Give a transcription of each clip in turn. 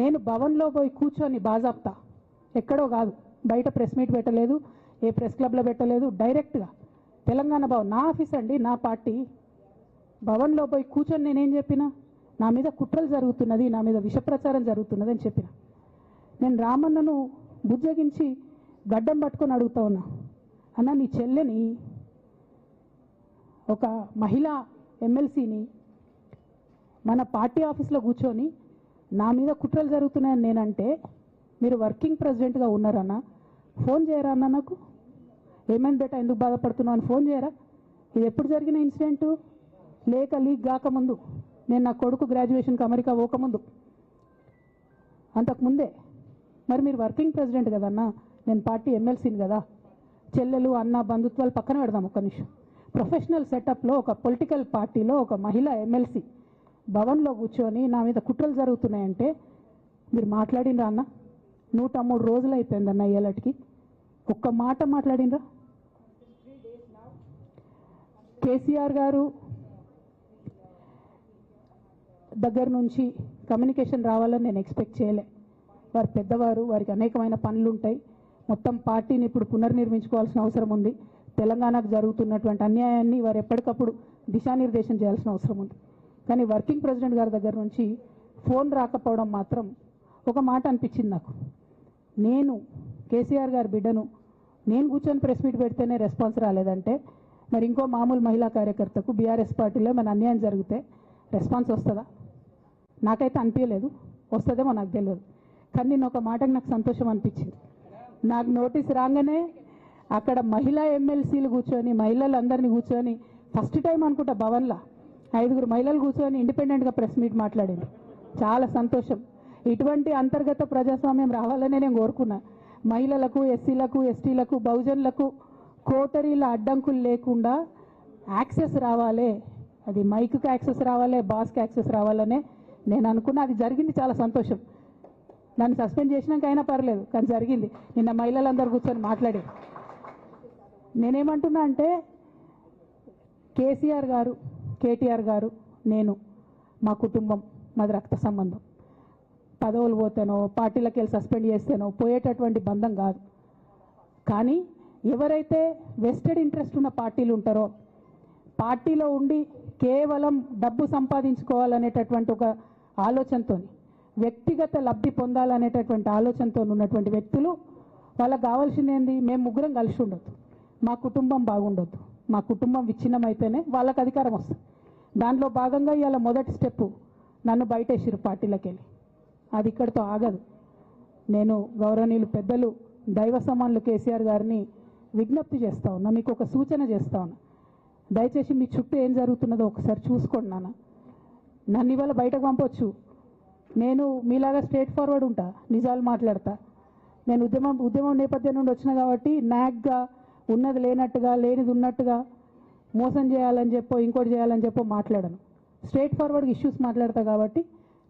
నేను భవన్లో పోయి కూర్చొని బాజాప్తా ఎక్కడో కాదు, బయట ప్రెస్ మీట్ పెట్టలేదు, ఏ ప్రెస్ క్లబ్లో పెట్టలేదు, డైరెక్ట్గా తెలంగాణ భవన్ నా ఆఫీస్ అండి, నా పార్టీ భవన్లో పోయి కూర్చొని నేనేం చెప్పినా, నా మీద కుట్రలు జరుగుతున్నది, నా మీద విషప్రచారం జరుగుతున్నది అని చెప్పిన. నేను రామన్నను బుజ్జగించి గడ్డం పట్టుకొని అడుగుతా ఉన్నా, అన్న నీ చెల్లెని ఒక మహిళా ఎమ్మెల్సీని మన పార్టీ ఆఫీస్లో కూర్చొని నా మీద కుట్రలు జరుగుతున్నాయని నేనంటే మీరు వర్కింగ్ ప్రెసిడెంట్గా ఉన్నారన్నా, ఫోన్ చేయరా అన్న, నాకు ఏమైంది బేటా ఎందుకు బాధపడుతున్నావు అని ఫోన్ చేయరా? ఇది ఎప్పుడు జరిగిన ఇన్సిడెంటు? లేక లీక్ కాకముందు, నేను నా కొడుకు గ్రాడ్యుయేషన్కి అమెరికా పోకముందు, అంతకుముందే. మరి మీరు వర్కింగ్ ప్రెసిడెంట్ కదన్నా, నేను పార్టీ ఎమ్మెల్సీని కదా. చెల్లెలు అన్న బంధుత్వాలు పక్కన పెడదాం ఒక్క నిమిషం. ప్రొఫెషనల్ సెటప్లో ఒక పొలిటికల్ పార్టీలో ఒక మహిళా ఎమ్మెల్సీ భవన్లో కూర్చొని నా మీద కుట్రలు జరుగుతున్నాయంటే మీరు మాట్లాడినరా అన్న? 103 రోజులు అయిపోయిందన్న ఇయ్యాలటికి, ఒక్క మాట మాట్లాడినరా? కేసీఆర్ గారు దగ్గర నుంచి కమ్యూనికేషన్ రావాలని నేను ఎక్స్పెక్ట్ చేయలే. వారు పెద్దవారు, వారికి అనేకమైన పనులు ఉంటాయి. మొత్తం పార్టీని ఇప్పుడు పునర్నిర్మించుకోవాల్సిన అవసరం ఉంది. తెలంగాణకు జరుగుతున్నటువంటి అన్యాయాన్ని వారు ఎప్పటికప్పుడు దిశానిర్దేశం చేయాల్సిన అవసరం ఉంది. కానీ వర్కింగ్ ప్రెసిడెంట్ గారి దగ్గర నుంచి ఫోన్ రాకపోవడం మాత్రం ఒక మాట అనిపించింది నాకు. నేను కేసీఆర్ గారి బిడ్డను, నేను కూర్చొని ప్రెస్ మీట్ పెడితేనే రెస్పాన్స్ రాలేదంటే మరి ఇంకో మామూలు మహిళా కార్యకర్తకు బీఆర్ఎస్ పార్టీలో మన అన్యాయం జరిగితే రెస్పాన్స్ వస్తుందా? నాకైతే అనిపించలేదు, వస్తుందేమో నాకు తెలియదు. కానీ నేను ఒక మాటకు నాకు సంతోషం అనిపించింది. నాకు నోటీస్ రాగానే అక్కడ మహిళా ఎమ్మెల్సీలు కూర్చొని, మహిళలందరినీ కూర్చొని, ఫస్ట్ టైం అనుకుంటా భవన్లో 5 మహిళలు కూర్చొని ఇండిపెండెంట్గా ప్రెస్ మీట్ మాట్లాడింది. చాలా సంతోషం. ఇటువంటి అంతర్గత ప్రజాస్వామ్యం రావాలనే నేను కోరుకున్నా. మహిళలకు, ఎస్సీలకు, ఎస్టీలకు, బహుజనులకు కోటరీల అడ్డంకులు లేకుండా యాక్సెస్ రావాలి, అది మైక్కి యాక్సెస్ రావాలి, బాస్కి యాక్సెస్ రావాలనే నేను అనుకున్నా. అది జరిగింది, చాలా సంతోషం. నన్ను సస్పెండ్ చేసినాక అయినా పర్లేదు, కానీ జరిగింది. నిన్న మహిళలందరూ కూర్చొని మాట్లాడి నేనేమంటున్నా అంటే, కేసీఆర్ గారు, కేటీఆర్ గారు, నేను, మా కుటుంబం, మాది రక్త సంబంధం. పదవులు పోతేనో, పార్టీలకు వెళ్ళి సస్పెండ్ చేస్తేనో పోయేటటువంటి బంధం కాదు. కానీ ఎవరైతే వెస్టెడ్ ఇంట్రెస్ట్ ఉన్న పార్టీలు ఉంటారో, పార్టీలో ఉండి కేవలం డబ్బు సంపాదించుకోవాలనేటటువంటి ఒక ఆలోచనతో, వ్యక్తిగత లబ్ధి పొందాలనేటటువంటి ఆలోచనతో ఉన్నటువంటి వ్యక్తులు, వాళ్ళకి కావాల్సింది ఏంది? మేము ముగ్గురం కలిసి ఉండొద్దు, మా కుటుంబం బాగుండొద్దు, మా కుటుంబం విచ్ఛిన్నమైతేనే వాళ్ళకి అధికారం వస్తుంది. దాంట్లో భాగంగా ఇవాళ మొదటి స్టెప్పు నన్ను బయటేసిరు పార్టీలకు వెళ్ళి. అది ఇక్కడితో ఆగదు. నేను గౌరవనీయులు పెద్దలు దైవ సమానులు కేసీఆర్ గారిని విజ్ఞప్తి చేస్తా ఉన్నా, మీకు ఒక సూచన చేస్తా ఉన్నా. దయచేసి మీ చుట్టూ ఏం జరుగుతున్నదో ఒకసారి చూసుకోండి నాన్న. నన్ను ఇవాళ బయటకు పంపొచ్చు, నేను మీలాగా స్ట్రేట్ ఫార్వర్డ్ ఉంటా, నిజాలు మాట్లాడతా. నేను ఉద్యమం నేపథ్యం నుండి వచ్చిన కాబట్టి నాగ్గా ఉన్నది లేనట్టుగా, లేనిది ఉన్నట్టుగా, మోసం చేయాలని చెప్పో ఇంకోటి చేయాలని చెప్పో మాట్లాడను. స్ట్రేట్ ఫార్వర్డ్గా ఇష్యూస్ మాట్లాడతా కాబట్టి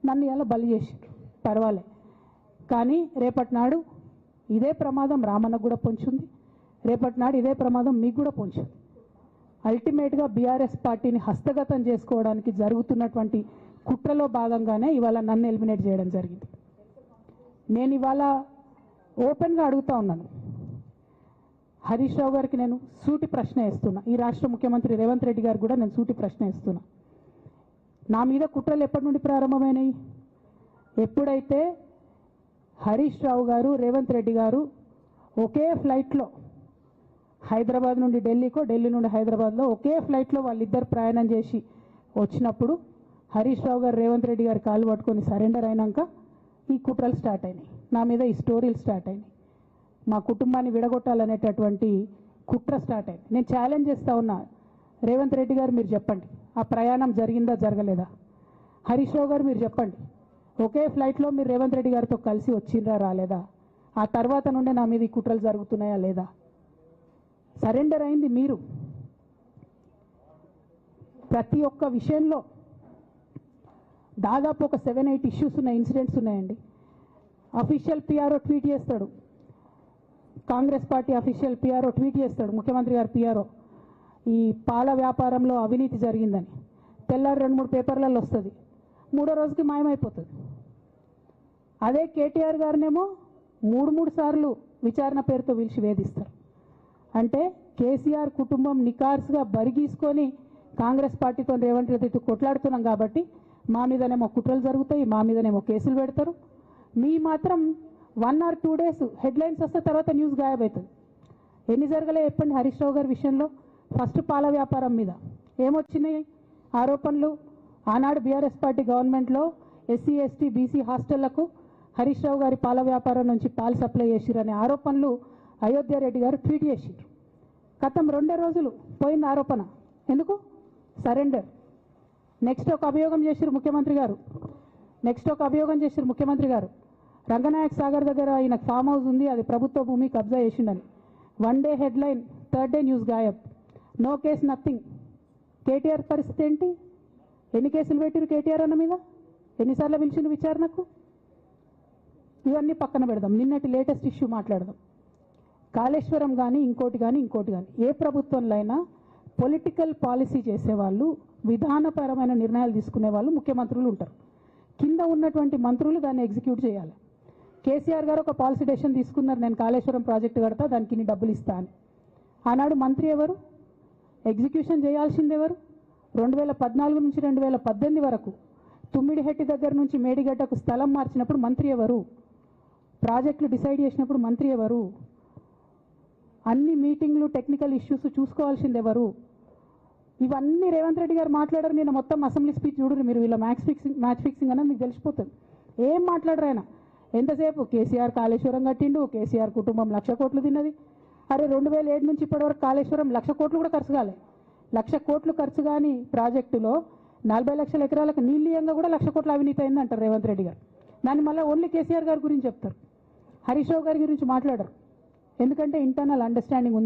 నన్ను ఇలా బలి చేసి పర్వాలే. కానీ రేపటి నాడు ఇదే ప్రమాదం రామన్నకు కూడా పొంచుంది, రేపటి నాడు ఇదే ప్రమాదం మీకు కూడా పొంచుంది. అల్టిమేట్గా బీఆర్ఎస్ పార్టీని హస్తగతం చేసుకోవడానికి జరుగుతున్నటువంటి కుట్రలో భాగంగానే ఇవాళ నన్ను ఎలిమినేట్ చేయడం జరిగింది. నేను ఇవాళ ఓపెన్గా అడుగుతా ఉన్నాను, హరీష్ రావు గారికి నేను సూటి ప్రశ్న వేస్తున్నా, ఈ రాష్ట్ర ముఖ్యమంత్రి రేవంత్ రెడ్డి గారికి కూడా నేను సూటి ప్రశ్న వేస్తున్నా. నా మీద కుట్రలు ఎప్పటి నుండి ప్రారంభమైనాయి? ఎప్పుడైతే హరీష్ రావు గారు, రేవంత్ రెడ్డి గారు ఒకే ఫ్లైట్లో హైదరాబాద్ నుండి ఢిల్లీకో, ఢిల్లీ నుండి హైదరాబాద్లో ఒకే ఫ్లైట్లో వాళ్ళిద్దరు ప్రయాణం చేసి వచ్చినప్పుడు హరీష్ రావు గారు రేవంత్ రెడ్డి గారు కాలు పట్టుకొని సరెండర్ అయినాక ఈ కుట్రలు స్టార్ట్ అయినాయి, నా మీద ఈ స్టోరీలు స్టార్ట్ అయినాయి, మా కుటుంబాన్ని విడగొట్టాలనేటటువంటి కుట్ర స్టార్ట్ అయింది. నేను ఛాలెంజ్ చేస్తూ ఉన్నా, రేవంత్ రెడ్డి గారు మీరు చెప్పండి, ఆ ప్రయాణం జరిగిందా జరగలేదా? హరీష్ రావు గారు మీరు చెప్పండి, ఒకే ఫ్లైట్లో మీరు రేవంత్ రెడ్డి గారితో కలిసి వచ్చిండ్రా రాలేదా? ఆ తర్వాత నుండే నా మీద ఈ కుట్రలు జరుగుతున్నాయా లేదా? సరెండర్ అయింది మీరు. ప్రతి ఒక్క విషయంలో దాదాపు ఒక 7-8 ఇష్యూస్ ఉన్నాయి, ఇన్సిడెంట్స్ ఉన్నాయండి. అఫీషియల్ పిఆర్ఓ ట్వీట్ చేస్తాడు, Congress party official PRO tweet చేస్తాడు, ముఖ్యమంత్రి గారు పిఆర్ఓ, ఈ పాల వ్యాపారంలో అవినీతి జరిగిందని. తెల్లారి 2-3 పేపర్లలో వస్తుంది, 3వ రోజుకి మాయమైపోతుంది. అదే కేటీఆర్ గారినేమో మూడు సార్లు విచారణ పేరుతో పిలిచి వేధిస్తారు. అంటే కేసీఆర్ కుటుంబం నికార్స్గా బరిగీసుకొని కాంగ్రెస్ పార్టీతో రేవంత్ రెడ్డితో కొట్లాడుతున్నాం కాబట్టి మా మీదనేమో కుట్రలు జరుగుతాయి, మా మీదనేమో కేసులు పెడతారు. మీ మాత్రం 1 or 2 days హెడ్లైన్స్ వస్తే తర్వాత న్యూస్ గాయబవుతుంది. ఎన్ని జరగలే చెప్పండి హరీష్ రావు గారి విషయంలో. ఫస్ట్ పాల వ్యాపారం మీద ఏమొచ్చినాయి ఆరోపణలు. ఆనాడు బీఆర్ఎస్ పార్టీ గవర్నమెంట్లో SC ST BC హాస్టళ్లకు Harish Rao గారి పాల వ్యాపారం నుంచి పాలు సప్లై చేసిరనే ఆరోపణలు అయోధ్య రెడ్డి గారు ట్వీట్ చేసిరు. గతం 2 రోజులు పోయింది ఆరోపణ. ఎందుకు సరెండర్. నెక్స్ట్ ఒక అభియోగం చేసిరు ముఖ్యమంత్రి గారు. రంగనాయక్ సాగర్ దగ్గర ఈయనకు ఫామ్ హౌస్ ఉంది, అది ప్రభుత్వ భూమి కబ్జా చేసిండని. 1 day headline, 3rd day news గాయబ్. No case nothing. కేటీఆర్ పరిస్థితి ఏంటి? ఎన్ని కేసులు పెట్టిరు కేటీఆర్ అన్న మీద? ఎన్నిసార్లు పిలిచిండు విచారణకు? ఇవన్నీ పక్కన పెడదాం. నిన్నటి లేటెస్ట్ ఇష్యూ మాట్లాడదాం. కాళేశ్వరం కానీ ఇంకోటి కానీ ఏ ప్రభుత్వంలో అయినా పొలిటికల్ పాలసీ చేసేవాళ్ళు, విధానపరమైన నిర్ణయాలు తీసుకునే వాళ్ళు ముఖ్యమంత్రులు ఉంటారు. కింద ఉన్నటువంటి మంత్రులు దాన్ని ఎగ్జిక్యూట్ చేయాలి. కేసీఆర్ గారు ఒక పాలసీ డెసిషన్ తీసుకున్నారు, నేను కాళేశ్వరం ప్రాజెక్టు కడతా, దానికి ఇన్ని డబ్బులు ఇస్తా అని. ఆనాడు మంత్రి ఎవరు? ఎగ్జిక్యూషన్ చేయాల్సింది ఎవరు? 2014 నుంచి 2018 వరకు తుమ్మిడిహెట్టి దగ్గర నుంచి మేడిగడ్డకు స్థలం మార్చినప్పుడు మంత్రి ఎవరు? ప్రాజెక్టులు డిసైడ్ చేసినప్పుడు మంత్రి ఎవరు? అన్ని మీటింగ్లు టెక్నికల్ ఇష్యూస్ చూసుకోవాల్సింది ఎవరు? ఇవన్నీ రేవంత్ రెడ్డి గారు మాట్లాడారు. నేను మొత్తం అసెంబ్లీ స్పీచ్ చూడరు మీరు. వీళ్ళ మ్యాచ్ ఫిక్సింగ్ అనేది మీకు తెలిసిపోతుంది. ఏం మాట్లాడరు ఆయన. ఎంతసేపు కేసీఆర్ కాళేశ్వరం కట్టిండు, కేసీఆర్ కుటుంబం 1,00,000 కోట్లు తిన్నది. అరే 2007 నుంచి ఇప్పటివరకు కాళేశ్వరం 1,00,000 కోట్లు కూడా ఖర్చు కాలే. 1,00,000 కోట్లు ఖర్చు కాని ప్రాజెక్టులో 40 లక్షల ఎకరాలకు నీళ్ళీయంగా కూడా 1,00,000 కోట్ల అవినీతి అయింది అంటారు రేవంత్ రెడ్డి గారు. దాన్ని మళ్ళీ ఓన్లీ కేసీఆర్ గారి గురించి చెప్తారు, హరీష్ రావు గారి గురించి మాట్లాడరు. ఎందుకంటే ఇంటర్నల్ అండర్స్టాండింగ్ ఉంది.